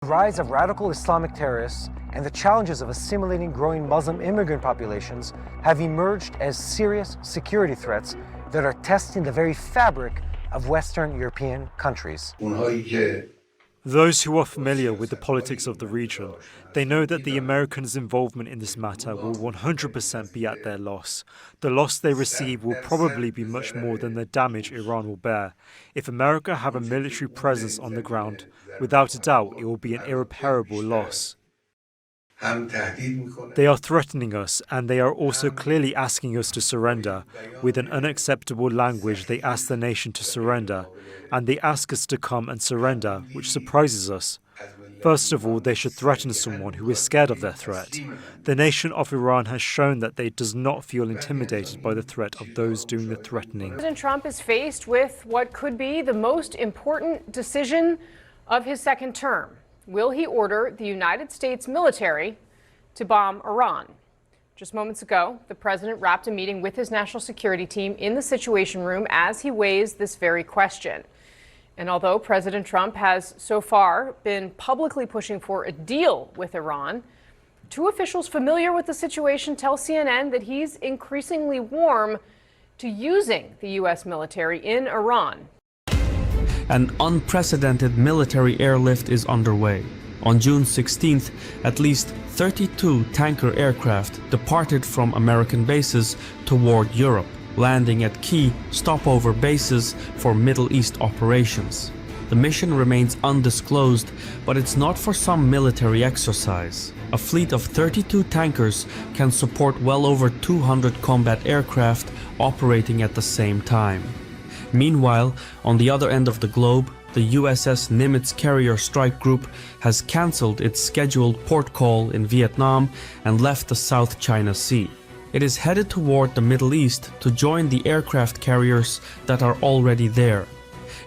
The rise of radical Islamic terrorists and the challenges of assimilating growing Muslim immigrant populations have emerged as serious security threats that are testing the very fabric of Western European countries. Those who are familiar with the politics of the region, they know that the Americans' involvement in this matter will 100% be at their loss. The loss they receive will probably be much more than the damage Iran will bear. If America have a military presence on the ground, without a doubt it will be an irreparable loss. They are threatening us, and they are also clearly asking us to surrender. With an unacceptable language, they ask the nation to surrender, and they ask us to come and surrender, which surprises us. First of all, they should threaten someone who is scared of their threat. The nation of Iran has shown that it does not feel intimidated by the threat of those doing the threatening. President Trump is faced with what could be the most important decision of his second term. Will he order the United States military to bomb Iran? Just moments ago, the president wrapped a meeting with his national security team in the Situation Room as he weighs this very question. And although President Trump has so far been publicly pushing for a deal with Iran, two officials familiar with the situation tell CNN that he's increasingly warm to using the U.S. military in Iran. An unprecedented military airlift is underway. On June 16th, at least 32 tanker aircraft departed from American bases toward Europe, landing at key stopover bases for Middle East operations. The mission remains undisclosed, but it's not for some military exercise. A fleet of 32 tankers can support well over 200 combat aircraft operating at the same time. Meanwhile, on the other end of the globe, the USS Nimitz Carrier Strike Group has cancelled its scheduled port call in Vietnam and left the South China Sea. It is headed toward the Middle East to join the aircraft carriers that are already there.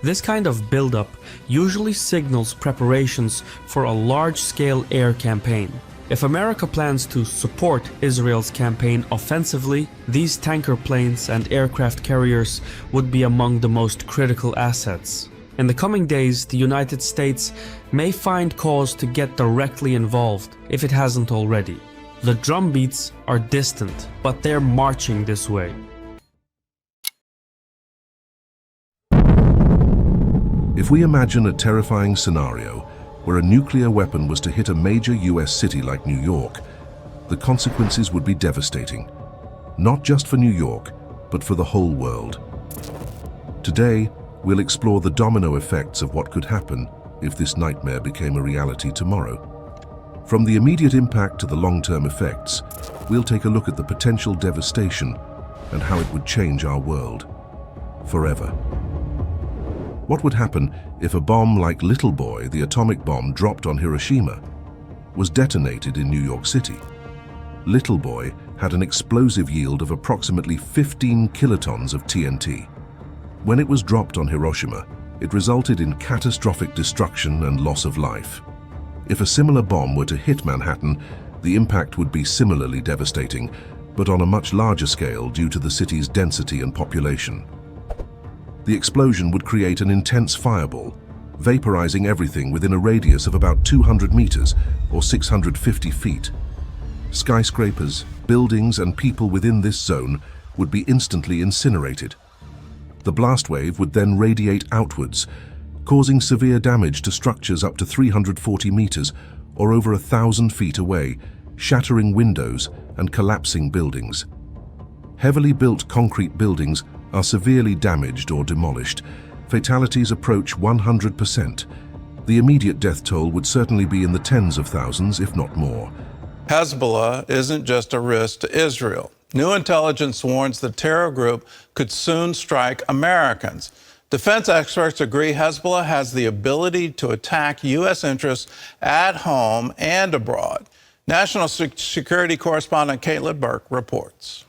This kind of buildup usually signals preparations for a large-scale air campaign. If America plans to support Israel's campaign offensively, these tanker planes and aircraft carriers would be among the most critical assets. In the coming days, the United States may find cause to get directly involved, if it hasn't already. The drumbeats are distant, but they're marching this way. If we imagine a terrifying scenario where a nuclear weapon was to hit a major US city like New York, the consequences would be devastating. Not just for New York, but for the whole world. Today, we'll explore the domino effects of what could happen if this nightmare became a reality tomorrow. From the immediate impact to the long-term effects, we'll take a look at the potential devastation and how it would change our world forever. What would happen if a bomb like Little Boy, the atomic bomb dropped on Hiroshima, was detonated in New York City? Little Boy had an explosive yield of approximately 15 kilotons of TNT. When it was dropped on Hiroshima, it resulted in catastrophic destruction and loss of life. If a similar bomb were to hit Manhattan, the impact would be similarly devastating, but on a much larger scale due to the city's density and population. The explosion would create an intense fireball, vaporizing everything within a radius of about 200 meters or 650 feet. Skyscrapers, buildings, and people within this zone would be instantly incinerated. The blast wave would then radiate outwards, causing severe damage to structures up to 340 meters or over 1,000 feet away, shattering windows and collapsing buildings. Heavily built concrete buildings are severely damaged or demolished. Fatalities approach 100%. The immediate death toll would certainly be in the tens of thousands, if not more. Hezbollah isn't just a risk to Israel. New intelligence warns the terror group could soon strike Americans. Defense experts agree Hezbollah has the ability to attack U.S. interests at home and abroad. National Security Correspondent Caitlin Burke reports.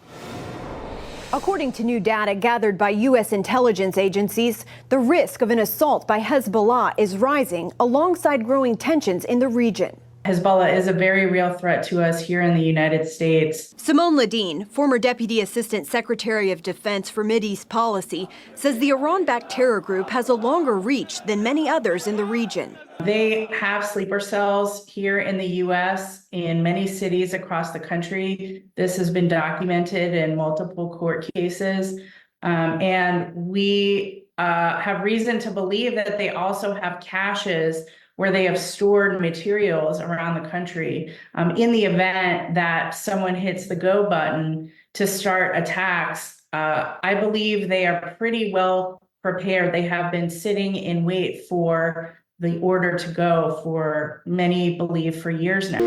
According to new data gathered by U.S. intelligence agencies, the risk of an assault by Hezbollah is rising alongside growing tensions in the region. Hezbollah is a very real threat to us here in the United States. Simone Ladine, former Deputy Assistant Secretary of Defense for Mideast Policy, says the Iran-backed terror group has a longer reach than many others in the region. They have sleeper cells here in the U.S. in many cities across the country. This has been documented in multiple court cases. And we have reason to believe that they also have caches where they have stored materials around the country in the event that someone hits the go button to start attacks. I believe they are pretty well prepared. They have been sitting in wait for the order to go for many believe for years now.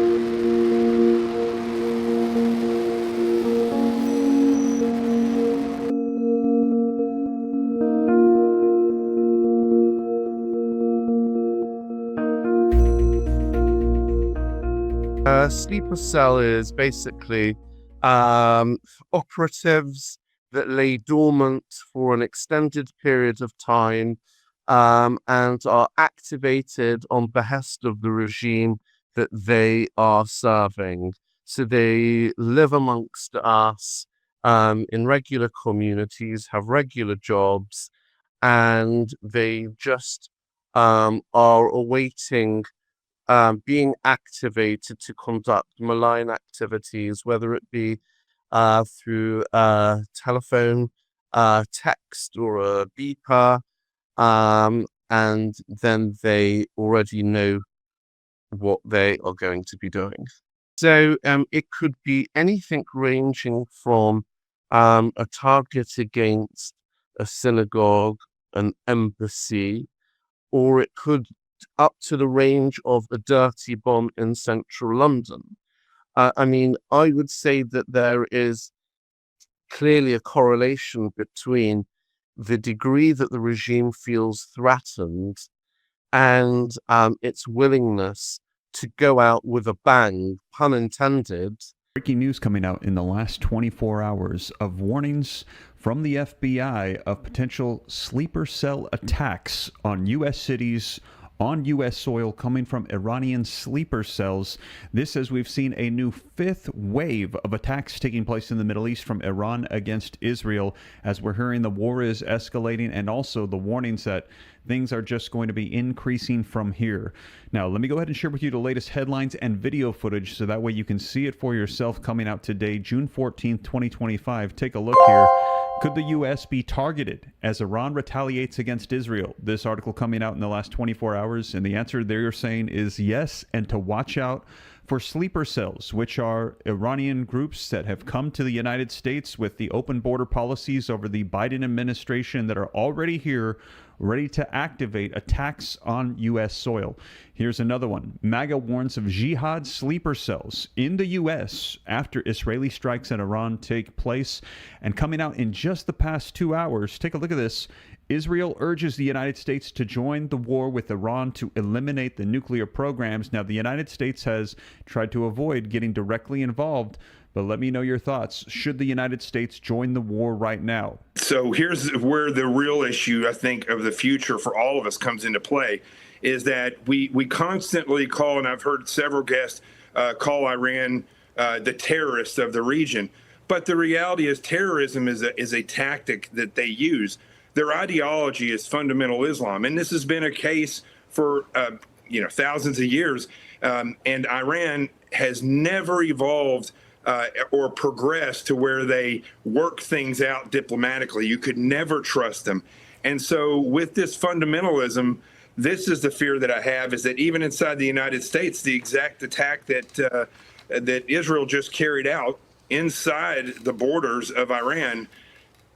Sleeper cell is basically operatives that lay dormant for an extended period of time and are activated on behest of the regime that they are serving. So they live amongst us in regular communities, have regular jobs, and they just are awaiting being activated to conduct malign activities, whether it be through telephone, text, or a beeper, and then they already know what they are going to be doing. So it could be anything ranging from a target against a synagogue, an embassy, or it could up to the range of a dirty bomb in central London. I mean, I would say that there is clearly a correlation between the degree that the regime feels threatened and its willingness to go out with a bang, pun intended. Breaking news coming out in the last 24 hours of warnings from the FBI of potential sleeper cell attacks on U.S. cities, on U.S. soil, coming from Iranian sleeper cells. This, as we've seen a new fifth wave of attacks taking place in the Middle East from Iran against Israel, as we're hearing the war is escalating, and also the warnings that things are just going to be increasing from here. Now, let me go ahead and share with you the latest headlines and video footage so that way you can see it for yourself coming out today, June 14th, 2025. Take a look here. Could the U.S. be targeted as Iran retaliates against Israel? This article coming out in the last 24 hours, and the answer they're saying is yes, and to watch out for sleeper cells, which are Iranian groups that have come to the United States with the open border policies over the Biden administration that are already here, ready to activate attacks on U.S. soil. Here's another one. MAGA warns of jihad sleeper cells in the U.S. after Israeli strikes at Iran take place. And coming out in just the past 2 hours, take a look at this. Israel urges the United States to join the war with Iran to eliminate the nuclear programs. Now, the United States has tried to avoid getting directly involved, but let me know your thoughts. Should the United States join the war right now? So here's where the real issue, I think, of the future for all of us comes into play, is that we constantly call, and I've heard several guests call Iran the terrorists of the region. But the reality is terrorism is a tactic that they use. Their ideology is fundamental Islam, and this has been a case for thousands of years. And Iran has never evolved or progressed to where they work things out diplomatically. You could never trust them. And so with this fundamentalism, this is the fear that I have, is that even inside the United States, the exact attack that Israel just carried out inside the borders of Iran,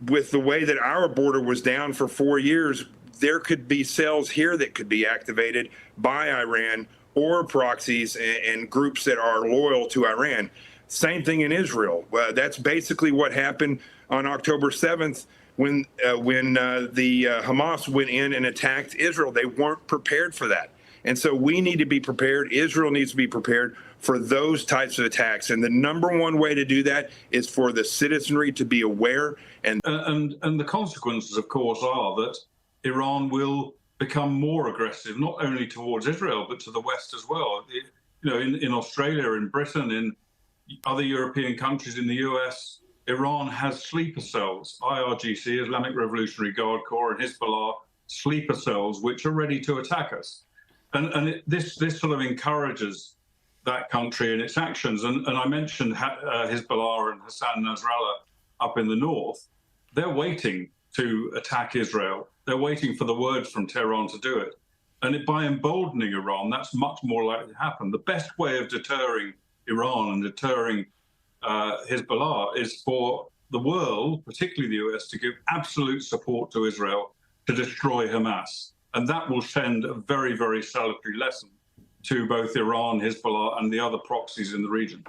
with the way that our border was down for 4 years, there could be cells here that could be activated by Iran or proxies and groups that are loyal to Iran. Same thing in Israel. That's basically what happened on October 7th when the Hamas went in and attacked Israel. They weren't prepared for that. And so we need to be prepared. Israel needs to be prepared for those types of attacks. And the number one way to do that is for the citizenry to be aware. And the consequences, of course, are that Iran will become more aggressive, not only towards Israel, but to the West as well. in Australia, in Britain, in other European countries, in the US, Iran has sleeper cells, IRGC, Islamic Revolutionary Guard Corps, and Hezbollah sleeper cells, which are ready to attack us. And this sort of encourages that country in its actions. And I mentioned Hezbollah and Hassan Nasrallah up in the north. They're waiting to attack Israel. They're waiting for the word from Tehran to do it. And by emboldening Iran, that's much more likely to happen. The best way of deterring Iran and deterring Hezbollah is for the world, particularly the US, to give absolute support to Israel to destroy Hamas. And that will send a very, very salutary lesson to both Iran, Hezbollah, and the other proxies in the region.